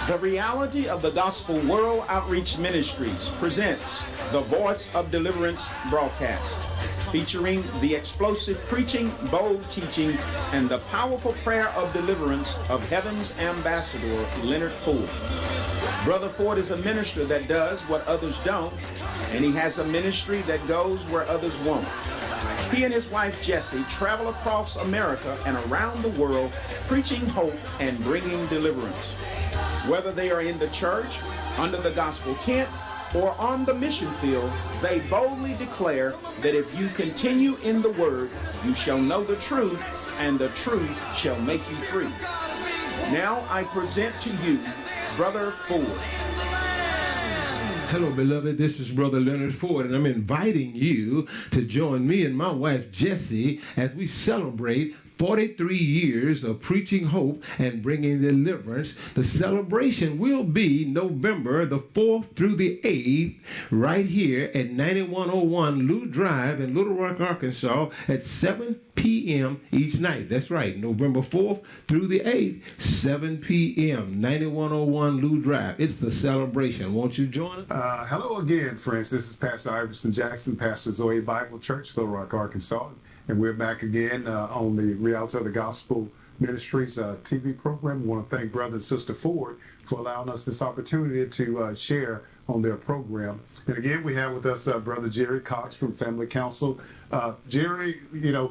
The Reality of the Gospel World Outreach Ministries presents the Voice of Deliverance broadcast, featuring the explosive preaching, bold teaching, and the powerful prayer of deliverance of Heaven's Ambassador, Leonard Ford. Brother Ford is a minister that does what others don't, and he has a ministry that goes where others won't. He and his wife, Jessie, travel across America and around the world, preaching hope and bringing deliverance. Whether they are in the church, under the gospel tent, or on the mission field, they boldly declare that if you continue in the word, you shall know the truth, and the truth shall make you free. Now I present to you Brother Ford. Hello, beloved. This is Brother Leonard Ford, and I'm inviting you to join me and my wife, Jessie, as we celebrate 43 years of preaching hope and bringing deliverance. The celebration will be November the 4th through the 8th, right here at 9101 Lou Drive in Little Rock, Arkansas, at 7 p.m. each night. That's right, November 4th through the 8th, 7 p.m., 9101 Lou Drive. It's the celebration. Won't you join us? Hello again, friends. This is Pastor Iverson Jackson, Pastor Zoe Bible Church, Little Rock, Arkansas. And we're back again on the Reality of the Gospel Ministries TV program. We want to thank Brother and Sister Ford for allowing us this opportunity to share on their program. And again, we have with us Brother Jerry Cox from Family Council. Jerry,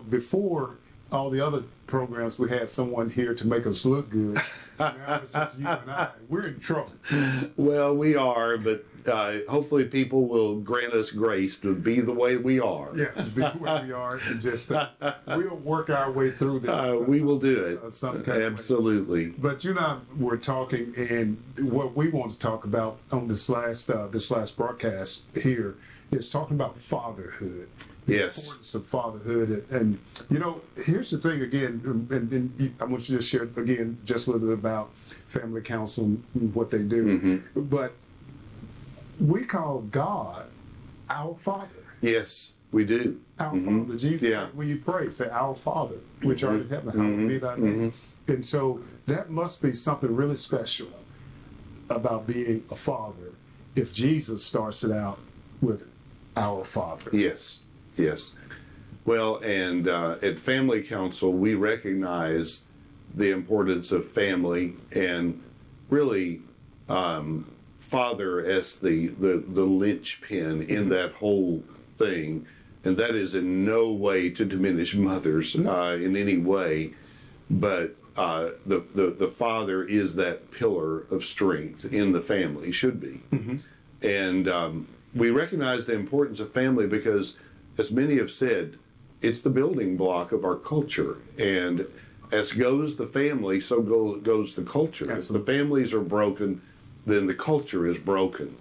before all the other programs, we had someone here to make us look good. Now it's just you and I. We're in trouble. Well, we are, but hopefully people will grant us grace to be the way we are. Yeah, to be where we are, and just we'll work our way through this. We will do it. Absolutely. But you and I were talking, and what we want to talk about on this last broadcast here is talking about fatherhood. The importance of fatherhood. And here's the thing again, and I want you to share again just a little bit about Family Council and what they do. Mm-hmm. But we call God our Father. Yes, we do. Our Father. Jesus, when you pray, say, Our Father, which art in heaven, hallowed be thy name. And so that must be something really special about being a father if Jesus starts it out with our Father. Yes. Well, and at Family Council, we recognize the importance of family and really father as the linchpin in that whole thing. And that is in no way to diminish mothers in any way, but the father is that pillar of strength in the family, should be. Mm-hmm. And we recognize the importance of family because, as many have said, it's the building block of our culture. And as goes the family, so goes the culture. Absolutely. If the families are broken, then the culture is broken.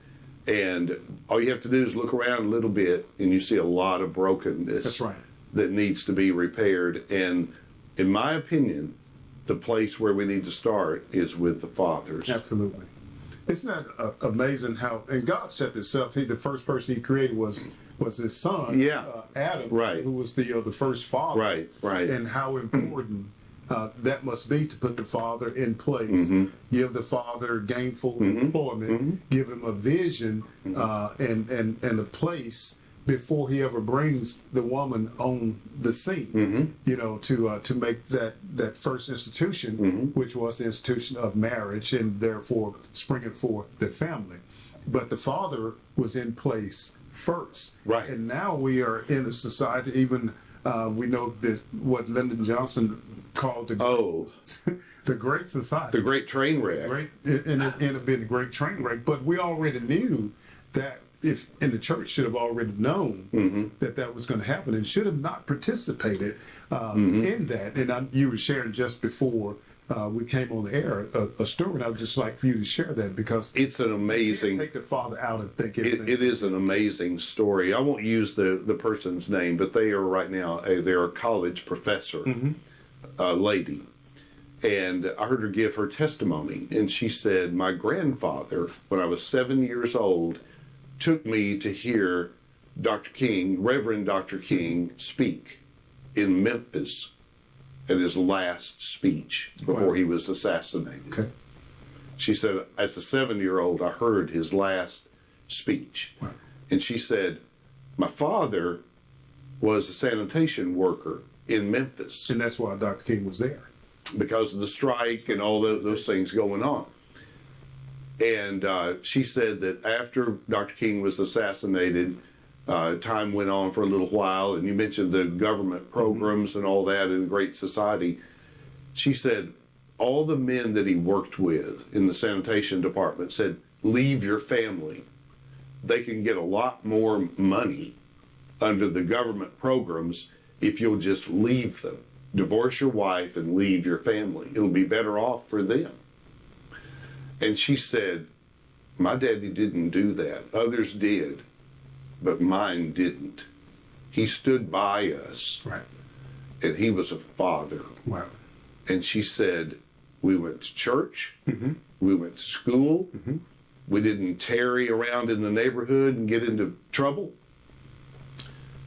And all you have to do is look around a little bit, and you see a lot of brokenness. That's right. That needs to be repaired. And in my opinion, the place where we need to start is with the fathers. Absolutely. Isn't that amazing how, and God set this up, the first person he created was his son, Adam, right, who was the first father. Right. And how important that must be to put the father in place, give the father gainful employment, give him a vision and a place before he ever brings the woman on the scene, to make that first institution, which was the institution of marriage, and therefore springing forth the family. But the father was in place first. Right. And now we are in a society, even we know that what Lyndon Johnson called the Great Society. The Great Train Wreck. And it been a great train wreck. But we already knew that and the church should have already known that was going to happen and should have not participated in that. And you were sharing just before we came on the air a story, and I would just like for you to share that because it's an amazing. You can't take the father out and think it is an amazing story. I won't use the person's name, but they are right now they're a college professor, lady, and I heard her give her testimony, and she said, "My grandfather, when I was 7 years old, took me to hear Dr. King, Reverend Dr. King, speak in Memphis at his last speech before he was assassinated." Okay. She said, as a 7-year-old, I heard his last speech. Wow. And she said, my father was a sanitation worker in Memphis. And that's why Dr. King was there. Because of the strike and all those things going on. And she said that after Dr. King was assassinated, time went on for a little while, and you mentioned the government programs and all that in the Great Society. She said all the men that he worked with in the sanitation department said, leave your family. They can get a lot more money under the government programs if you'll just leave them. Divorce your wife and leave your family. It'll be better off for them. And she said, my daddy didn't do that. Others did, but mine didn't. He stood by us. Right. And he was a father. Wow. And she said, we went to church. Mm-hmm. We went to school. Mm-hmm. We didn't tarry around in the neighborhood and get into trouble.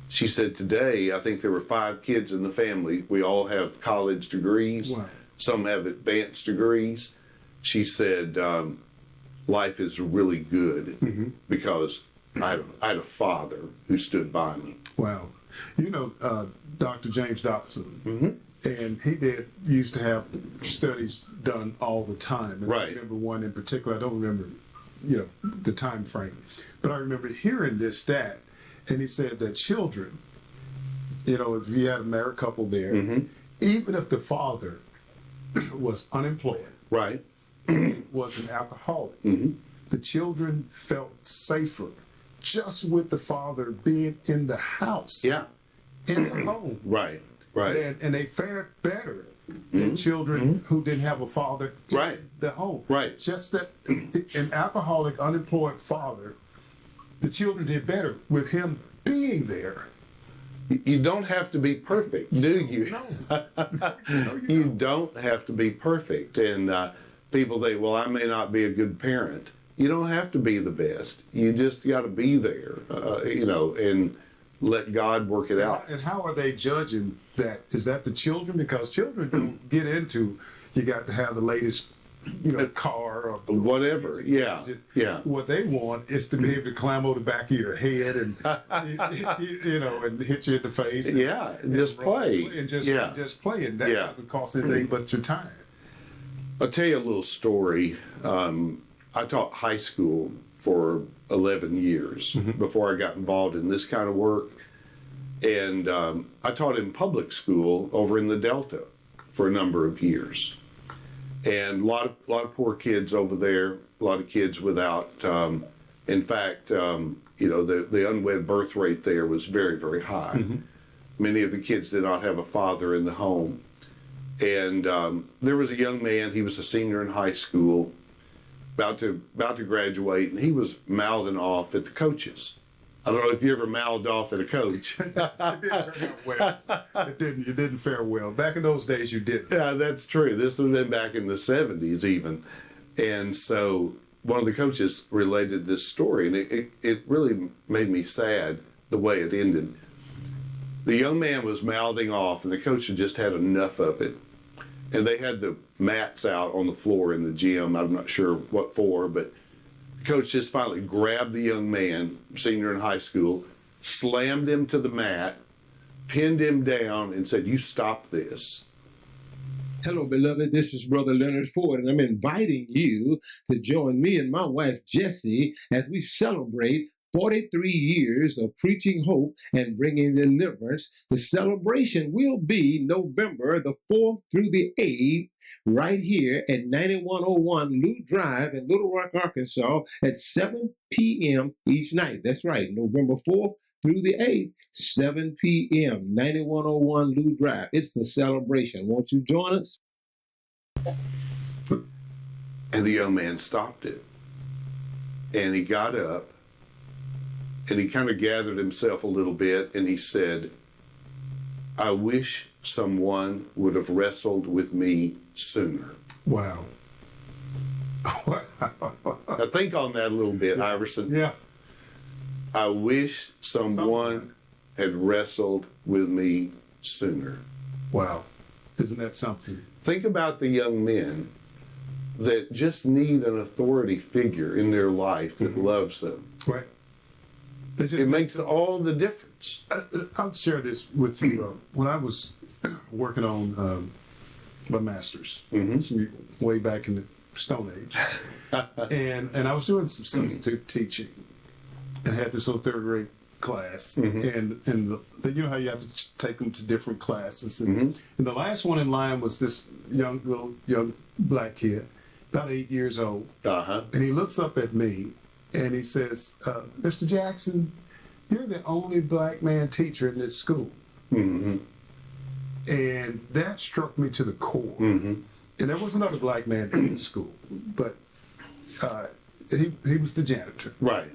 She said today, I think there were 5 kids in the family. We all have college degrees. Wow. Some have advanced degrees. She said, life is really good because I had a father who stood by me. Wow. You know, Dr. James Dobson, and he used to have studies done all the time. And Right. I remember one in particular, I don't remember, the time frame, but I remember hearing this stat, and he said that children, if you had a married couple there, even if the father was unemployed, Right. was an alcoholic, the children felt safer just with the father being in the house, Yeah. in the home. Right. Right. And they fared better than children who didn't have a father in Right. the home. Right. Just that an alcoholic, unemployed father, the children did better with him being there. You don't have to be perfect, do you? No. You don't have to be perfect. And people think, well, I may not be a good parent. You don't have to be the best. You just got to be there, and let God work it out. And how are they judging that? Is that the children? Because children don't get into, you got to have the latest, car or Whatever. Yeah. Yeah. What they want is to be able to climb over the back of your head and, and hit you in the face. Yeah. Just play. And just play. And that doesn't cost anything but your time. I'll tell you a little story. I taught high school for 11 years before I got involved in this kind of work. And I taught in public school over in the Delta for a number of years. And a lot of poor kids over there, a lot of kids without, in fact, the unwed birth rate there was very, very high. Many of the kids did not have a father in the home. And there was a young man, he was a senior in high school, about to graduate, and he was mouthing off at the coaches. I don't know if you ever mouthed off at a coach. It didn't turn out well. It didn't. You didn't fare well. Back in those days, you didn't. Yeah, that's true. This would have been back in the 70s even. And so one of the coaches related this story, and it really made me sad the way it ended. The young man was mouthing off, and the coach had just had enough of it. And they had the mats out on the floor in the gym. I'm not sure what for, but the coach just finally grabbed the young man, senior in high school, slammed him to the mat, pinned him down, and said, "You stop this." Hello, beloved. This is Brother Leonard Ford, and I'm inviting you to join me and my wife, Jessie, as we celebrate 43 years of preaching hope and bringing deliverance. The celebration will be November the 4th through the 8th, right here at 9101 Lou Drive in Little Rock, Arkansas, at 7 p.m. each night. That's right, November 4th through the 8th, 7 p.m., 9101 Lou Drive. It's the celebration. Won't you join us? And the young man stopped it. And he got up, and he kind of gathered himself a little bit, and he said, "I wish someone would have wrestled with me sooner." Wow. Now think on that a little bit, Iverson. Yeah. I wish someone had wrestled with me sooner. Wow. Isn't that something? Think about the young men that just need an authority figure in their life that loves them. Right. It makes all the difference. I'll share this with you. When I was working on my master's, way back in the Stone Age, and I was doing some substitute teaching, and had this little third grade class, and you know how you have to take them to different classes, and the last one in line was this young black kid, about 8 years old, and he looks up at me, and he says, "Mr. Jackson, you're the only black man teacher in this school." And that struck me to the core. And there was another black man in the school, but he was the janitor. Right.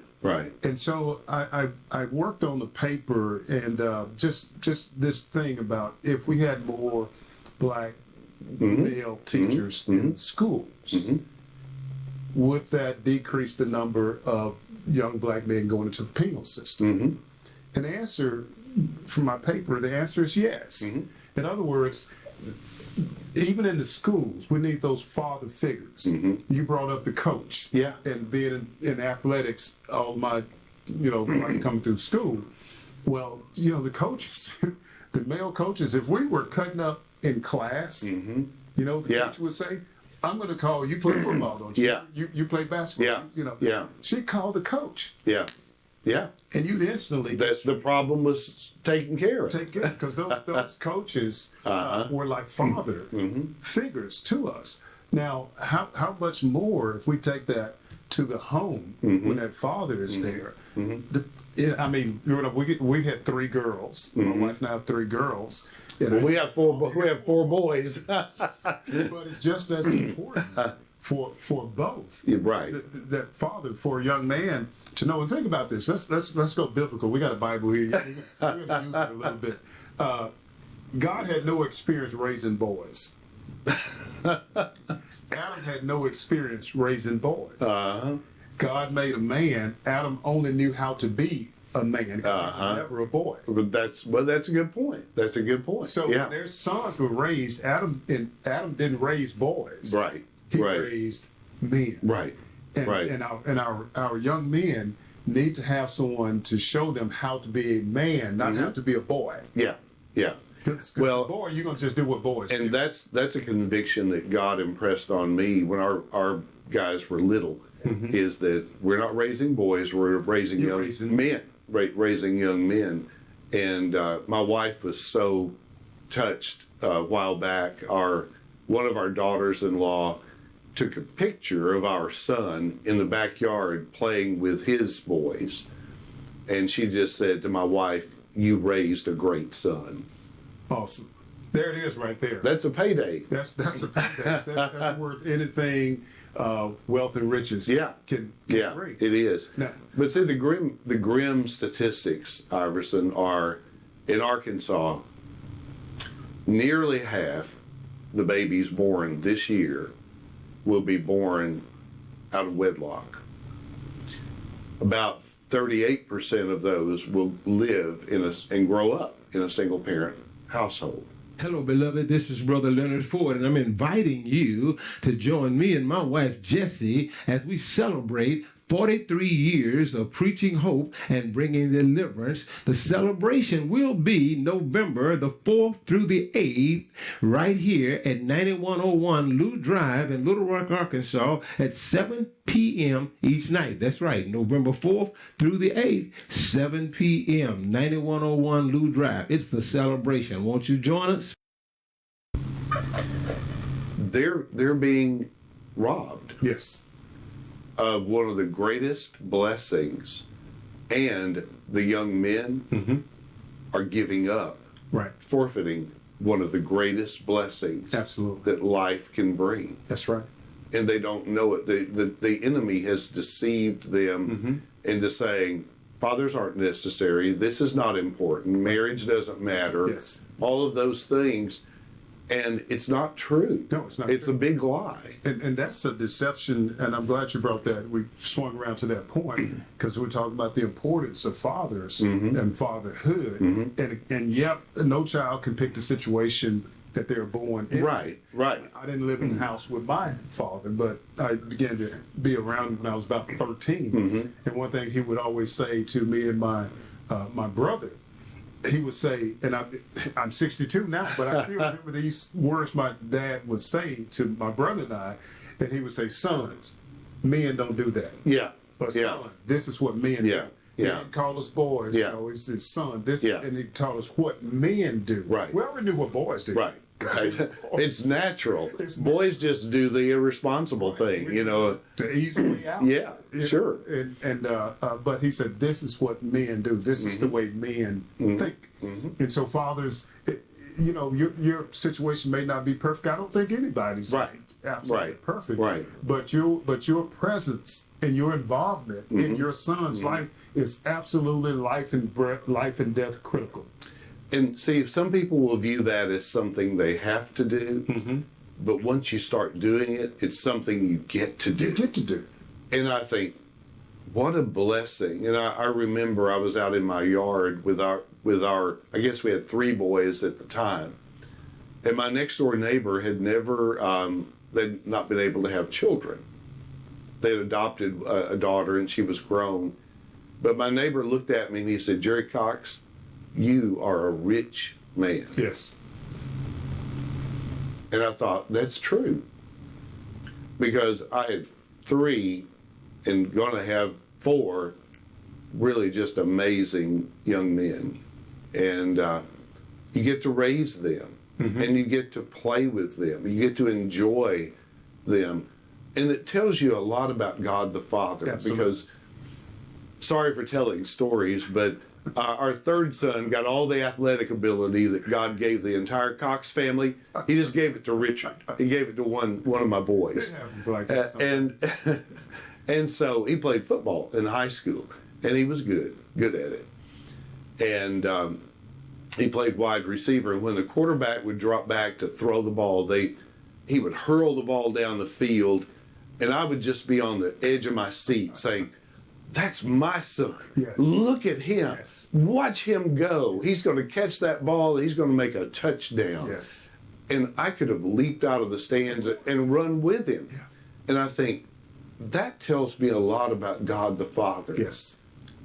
And so I worked on the paper, and just this thing about if we had more black male teachers in schools, would that decrease the number of young black men going into the penal system? And the answer from my paper, the answer is yes. In other words, even in the schools, we need those father figures. You brought up the coach. Yeah. And being in athletics, all my, life coming through school. Well, the coaches, the male coaches, if we were cutting up in class, the coach would say, "I'm going to call you. Play football, don't you? Yeah. You play basketball. She'd call the coach. Yeah. And you'd instantly The problem was taken care of. Because those coaches were like father figures to us. Now, how much more if we take that to the home when that father is there? We had 3 girls. My wife and I have 3 girls. Well, we have 4. We have 4 boys. But it's just as important for both. You're right. That father, for a young man to know. And think about this. Let's go biblical. We got a Bible here. We're going to use it a little bit. God had no experience raising boys. Adam had no experience raising boys. God made a man. Adam only knew how to be a man. He was never a boy. But that's a good point. That's a good point. So when their sons were raised, Adam didn't raise boys. Right. He raised men. Right. And our young men need to have someone to show them how to be a man, not have to be a boy. Yeah. Because Well, a boy, you're going to just do what boys do. And that's a conviction that God impressed on me when our guys were little, is that we're not raising boys, we're raising men. Raising young men. And my wife was so touched a while back. One of our daughters-in-law took a picture of our son in the backyard playing with his boys. And she just said to my wife, "You raised a great son." Awesome. There it is right there. That's a payday. That's a payday. That's worth anything wealth and riches can bring. It is. Now, but see, the grim statistics, Iverson, are in Arkansas, nearly half the babies born this year will be born out of wedlock. About 38% of those will live and grow up in a single parent household. Hello, beloved. This is Brother Leonard Ford, and I'm inviting you to join me and my wife, Jessie, as we celebrate 43 years of preaching hope and bringing deliverance. The celebration will be November the 4th through the 8th, right here at 9101 Lou Drive in Little Rock, Arkansas, at 7 p.m. each night. That's right, November 4th through the 8th, 7 p.m., 9101 Lou Drive. It's the celebration. Won't you join us? They're being robbed. Yes. Of one of the greatest blessings, and the young men are giving up, forfeiting one of the greatest blessings that life can bring. That's right. And they don't know it. The enemy has deceived them into saying, fathers aren't necessary, this is not important, marriage doesn't matter, all of those things. And it's not true. No, it's not It's true. a big lie. And that's a deception, and I'm glad you brought that. We swung around to that point because we're talking about the importance of fathers and fatherhood. And yet, no child can pick the situation that they're born in. Right. I didn't live in the house with my father, but I began to be around him when I was about 13. And one thing he would always say to me and my brother, he would say, and I'm 62 now, but I still remember these words my dad would say to my brother and I, and he would say, "Sons, men don't do that. Yeah. But son, this is what men do." He didn't call us boys, you know, he said, "Son, this," and he taught us what men do. Right. We already knew what boys do. Right. It's natural. Boys just do the irresponsible thing, you know. To ease the way out. Yeah, sure. But he said, "This is what men do. This is the way men think." And so, fathers, you know, your situation may not be perfect. I don't think anybody's absolutely perfect. Right. But your presence and your involvement in your son's life is absolutely life and death critical. And see, some people will view that as something they have to do, but once you start doing it, it's something you get to do. You get to do. And I think, what a blessing. And I remember I was out in my yard with our, I guess we had 3 boys at the time. And my next door neighbor had never, they'd not been able to have children. They'd adopted a daughter and she was grown. But my neighbor looked at me and he said, "Jerry Cox, you are a rich man." Yes. And I thought, that's true. Because I had 3 and going to have 4 really just amazing young men. And you get to raise them and you get to play with them. You get to enjoy them. And it tells you a lot about God the Father. Absolutely. Because, sorry for telling stories, but our 3rd son got all the athletic ability that God gave the entire Cox family. He just gave it to Richard. He gave it to one of my boys. It happens like that and so he played football in high school, and he was good at it. And he played wide receiver. And when the quarterback would drop back to throw the ball, he would hurl the ball down the field, and I would just be on the edge of my seat saying, "That's my son. Yes. Look at him. Yes. Watch him go. He's going to catch that ball. He's going to make a touchdown." Yes. And I could have leaped out of the stands and run with him. Yeah. And I think that tells me a lot about God the Father. Yes.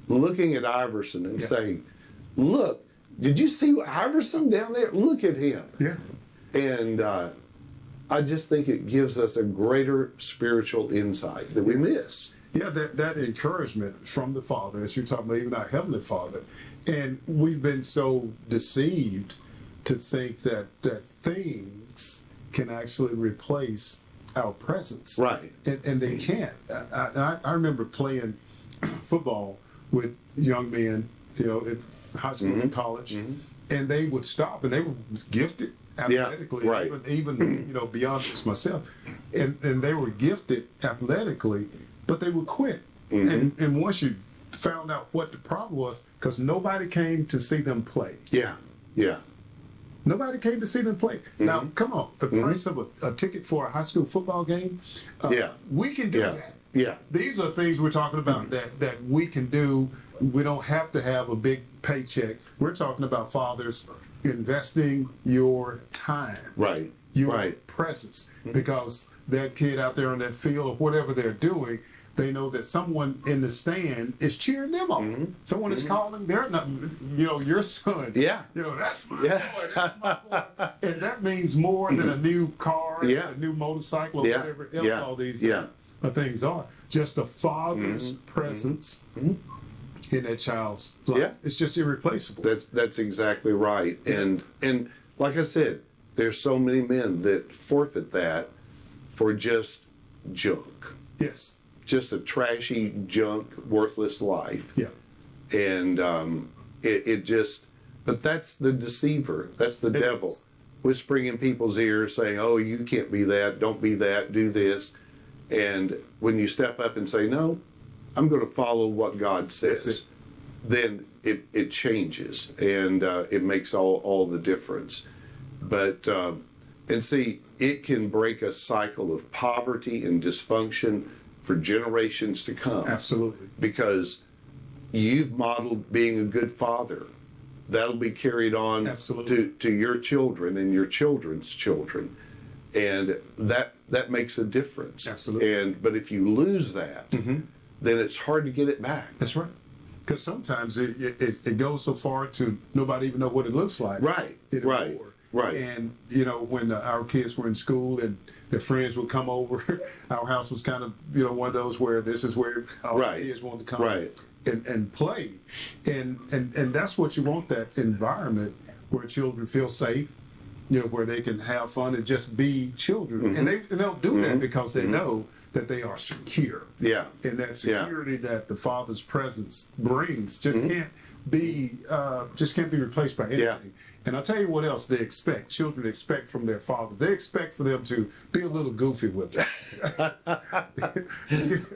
Looking at Iverson and saying, "Look, did you see Iverson down there? Look at him." Yeah. And I just think it gives us a greater spiritual insight that we miss. Yeah, that encouragement from the Father, as you're talking about, even our Heavenly Father. And we've been so deceived to think that things can actually replace our presence. Right. And they can't. I remember playing football with young men, you know, in high school and college, and they would stop and they were gifted athletically, even you know, beyond just myself. And they were gifted athletically, but they would quit. And once you found out what the problem was, because nobody came to see them play. Yeah. Nobody came to see them play. Now, come on, the price of a ticket for a high school football game, we can do that. Yeah. These are things we're talking about that we can do. We don't have to have a big paycheck. We're talking about fathers investing your time, your presence, because that kid out there on that field or whatever they're doing, they know that someone in the stand is cheering them on. Someone is calling their number, you know, your son. Yeah. You know, that's my boy, that's my boy. And that means more than a new car, a new motorcycle, or whatever else all these things are. Just a father's presence in that child's life. It's just irreplaceable. That's exactly right. And like I said, there's so many men that forfeit that for just junk. Yes. Just a trashy, junk, worthless life. Yeah. And it just, but that's the deceiver. That's the devil whispering in people's ears saying, "Oh, you can't be that. Don't be that. Do this." And when you step up and say, "No, I'm going to follow what God says," then it changes and it makes all the difference. But, and see, it can break a cycle of poverty and dysfunction for generations to come. Absolutely. Because you've modeled being a good father. that'll be carried on Absolutely. to your children and your children's children. And that makes a difference. Absolutely. But if you lose that, then it's hard to get it back. That's right. Because sometimes it goes so far to nobody even know what it looks like. Right. Anymore. Right. And when our kids were in school and their friends would come over, our house was kind of one of those where this is where our kids want to come and play, and that's what you want, that environment where children feel safe, where they can have fun and just be children, and they'll do that because they know that they are secure. Yeah. And that security that the Father's presence brings just can't be replaced by anything. Yeah. And I'll tell you what else they expect. Children expect from their fathers. They expect for them to be a little goofy with them.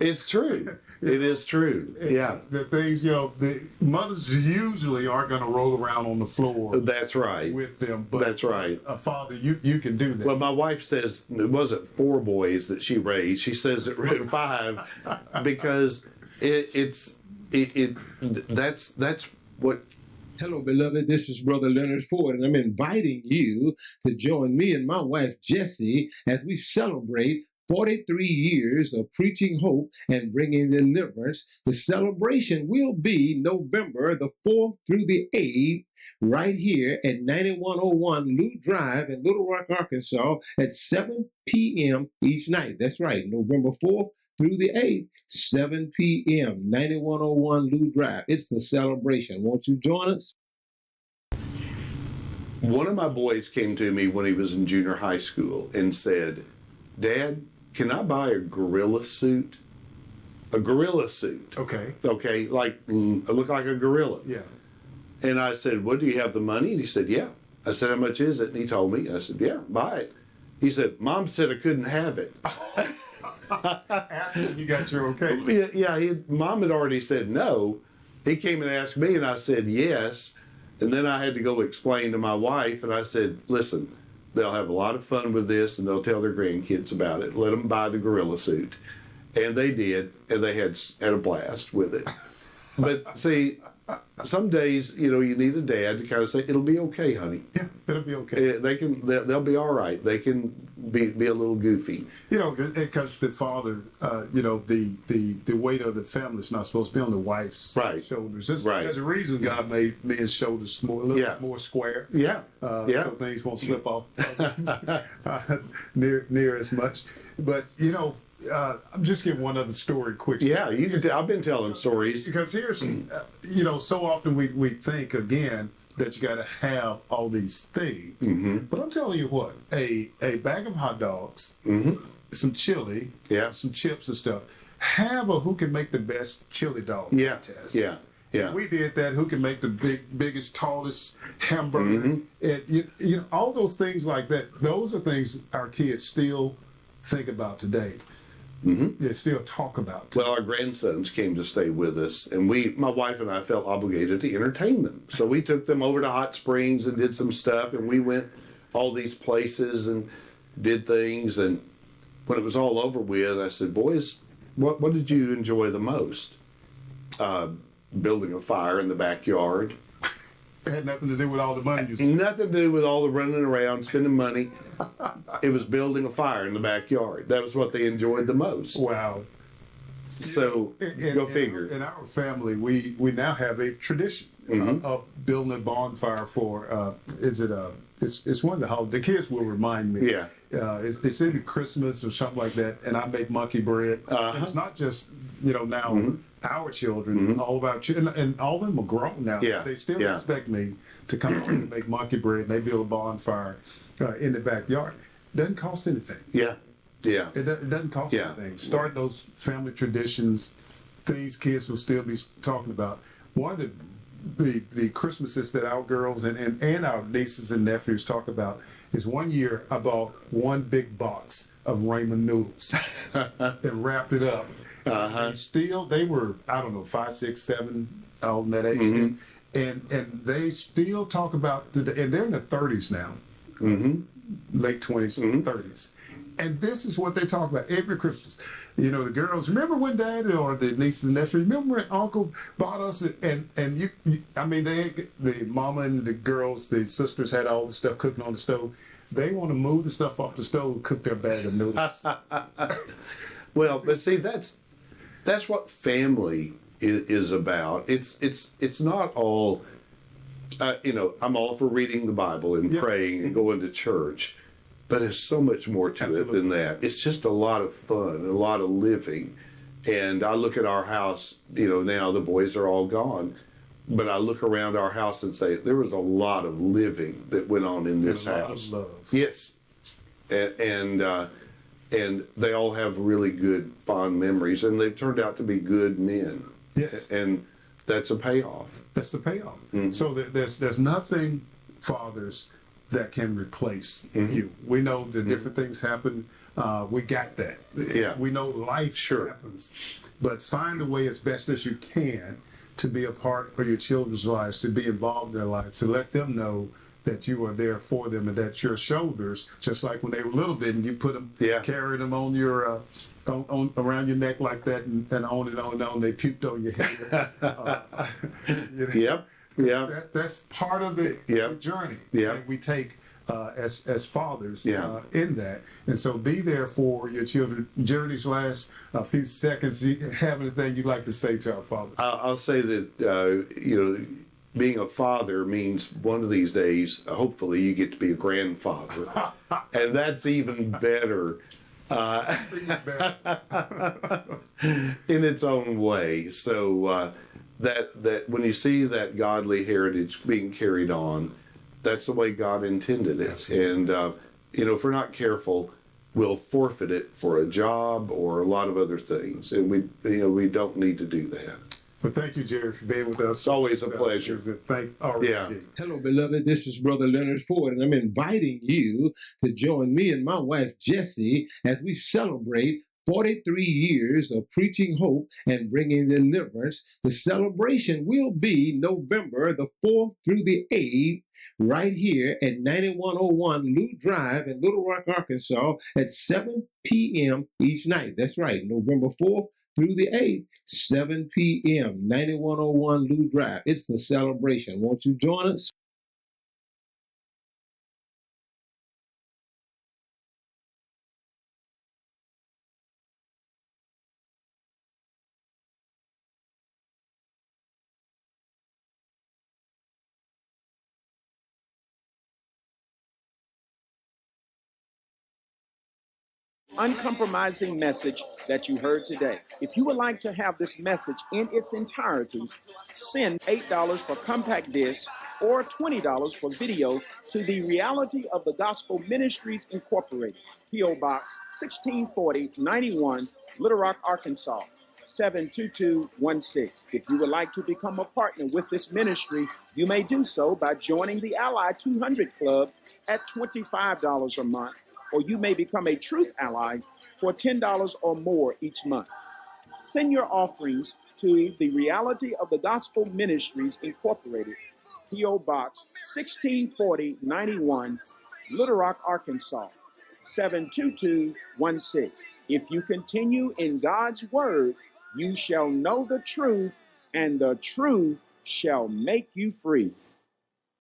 It's true. It is true. Yeah. The things, the mothers usually aren't going to roll around on the floor. That's right. With them. But that's right. A father, you can do that. Well, my wife says it wasn't 4 boys that she raised. She says it raised 5 because that's what. Hello, beloved. This is Brother Leonard Ford, and I'm inviting you to join me and my wife, Jessie, as we celebrate 43 years of preaching hope and bringing deliverance. The celebration will be November the 4th through the 8th, right here at 9101 Lou Drive in Little Rock, Arkansas, at 7 p.m. each night. That's right, November 4th through the 8th, 7 p.m., 9101 Lou Drive. It's the celebration. Won't you join us? One of my boys came to me when he was in junior high school and said, "Dad, can I buy a gorilla suit?" A gorilla suit. Okay. Okay, like look like a gorilla. Yeah. And I said, "What, do you have the money?" And he said, "Yeah." I said, "How much is it?" And he told me. I said, "Yeah, buy it." He said, "Mom said I couldn't have it." After you got your okay. Yeah, Mom had already said no. He came and asked me, and I said yes. And then I had to go explain to my wife, and I said, "Listen, they'll have a lot of fun with this, and they'll tell their grandkids about it. Let them buy the gorilla suit." And they did, and they had a blast with it. But see, some days, you need a dad to kind of say, "It'll be okay, honey." Yeah, it'll be okay. They'll be all right. They can be a little goofy. Because the father, the weight of the family is not supposed to be on the wife's shoulders. There's a reason God made men's shoulders a little bit more square. Yeah. So things won't slip off near as much. But I'm just giving one other story quick. Yeah, you can. I've been telling stories Because here's, so often we think again that you got to have all these things. But I'm telling you what, a bag of hot dogs, some chili, some chips and stuff. Have a who can make the best chili dog test. Yeah. We did that. Who can make the biggest, tallest hamburger? And all those things like that. Those are things our kids still think about today. They still talk about. Well, our grandsons came to stay with us, and my wife and I felt obligated to entertain them. So we took them over to Hot Springs and did some stuff, and we went all these places and did things. And when it was all over with, I said, "Boys, what did you enjoy the most?" Building a fire in the backyard. It had nothing to do with all the money you spent. Nothing to do with all the running around, spending money. It was building a fire in the backyard. That was what they enjoyed the most. Wow. So, go figure. In our family, we now have a tradition of building a bonfire for, it's one of the holidays. The kids will remind me. Yeah. It's either Christmas or something like that, and I make monkey bread. And it's not just, now our children, all of our children, and all of them are grown now. Yeah. They still expect me to come over and make monkey bread, and they build a bonfire in the backyard. Doesn't cost anything. Yeah. It doesn't cost anything. Start those family traditions, things kids will still be talking about. One of the Christmases that our girls and our nieces and nephews talk about is one year I bought one big box of ramen noodles and wrapped it up. They were, I don't know, 5, 6, 7, all in that age. And they still talk about, and they're in their 30s now, late 20s, 30s. And this is what they talk about every Christmas. You know, the girls, remember when Dad or the nieces and nephews, remember when Uncle bought us, and I mean, the mama and the girls, the sisters had all the stuff cooking on the stove. They want to move the stuff off the stove and cook their bag of noodles. Well, but see, that's what family is about. It's not all, I'm all for reading the Bible and praying and going to church, but there's so much more to it than that. It's just a lot of fun, a lot of living. And I look at our house, now the boys are all gone, but I look around our house and say, there was a lot of living that went on in this house. A lot of love. Yes. And they all have really good, fond memories, and they've turned out to be good men. Yes. And that's a payoff. That's the payoff. Mm-hmm. So there's nothing, fathers, that can replace you. We know that different things happen. We got that. Yeah. We know life happens. But find a way as best as you can to be a part of your children's lives, to be involved in their lives, to let them know that you are there for them and that your shoulders, just like when they were little bit and you put them, carried them on your, around your neck like that and on and on and on, they puked on your head. Yep. That's part of the journey that we take as fathers in that. And so be there for your children. Journey's last a few seconds. You have anything you'd like to say to our fathers? I'll say that, being a father means one of these days, hopefully, you get to be a grandfather. And that's even better. In its own way. So that when you see that godly heritage being carried on, that's the way God intended it. Absolutely. And if we're not careful, we'll forfeit it for a job or a lot of other things, and we don't need to do that. Well, thank you, Jerry, for being with us. It's always a pleasure. Hello, beloved. This is Brother Leonard Ford, and I'm inviting you to join me and my wife, Jessie, as we celebrate 43 years of preaching hope and bringing deliverance. The celebration will be November the 4th through the 8th, right here at 9101 Lou Drive in Little Rock, Arkansas, at 7 p.m. each night. That's right, November 4th through the 8th, 7 p.m., 9101 Lou Drive. It's the celebration. Won't you join us? Uncompromising message that you heard today. If you would like to have this message in its entirety, send $8 for compact disc or $20 for video to the Reality of the Gospel Ministries Incorporated, P.O. Box 164091, Little Rock, Arkansas 72216. If you would like to become a partner with this ministry, you may do so by joining the Ally 200 Club at $25 a month, or you may become a Truth Ally for $10 or more each month. Send your offerings to the Reality of the Gospel Ministries Incorporated, P.O. Box 164091, Little Rock, Arkansas 72216. If you continue in God's word, you shall know the truth, and the truth shall make you free.